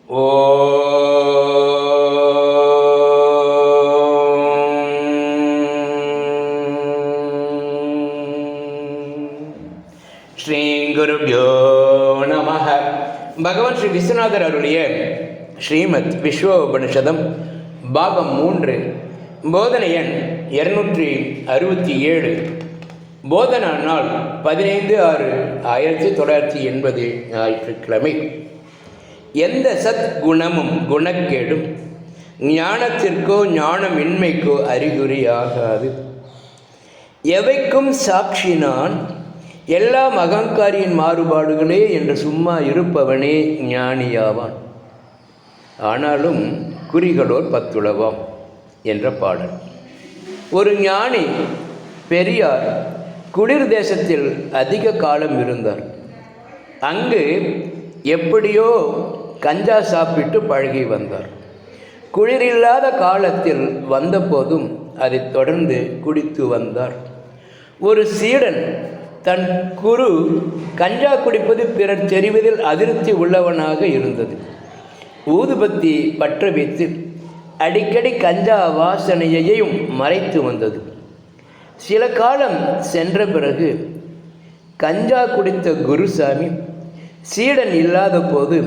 ஸ்ரீ குருப்யோ நமஹ. பகவான் ஸ்ரீ விஸ்வநாதர் அருளிய ஸ்ரீமத் விஸ்வோபனிஷதம் பாகம் 3, போதனை எண் 267. போதனா நாள் 15/6/1980 ஞாயிற்றுக்கிழமை. எந்த சத் குணமும் குணக்கேடும் ஞானத்திற்கோ ஞானமின்மைக்கோ அறிகுறியாகாது. எவைக்கும் சாட்சி நான், எல்லாம் அகங்காரியின் மாறுபாடுகளே என்று சும்மா இருப்பவனே ஞானியாவான். ஆனாலும் குறிகளோர் 10 என்ற பாடல். ஒரு ஞானி பெரியார் குளிர் தேசத்தில் அதிக காலம் இருந்தார். அங்கு எப்படியோ கஞ்சா சாப்பிட்டு பழகி வந்தார். குளிரில்லாத காலத்தில் வந்தபோதும் அதை தொடர்ந்து குடித்து வந்தார். ஒரு சீடன் தன் குரு கஞ்சா குடிப்பது பிறர் தெரிவதில் அதிருப்தி உள்ளவனாக இருந்தது. ஊதுபத்தி பற்ற வைத்து அடிக்கடி கஞ்சா வாசனையையும் மறைத்து வந்தது. சில காலம் சென்ற பிறகு கஞ்சா குடித்த குருசாமி சீடன் இல்லாத போது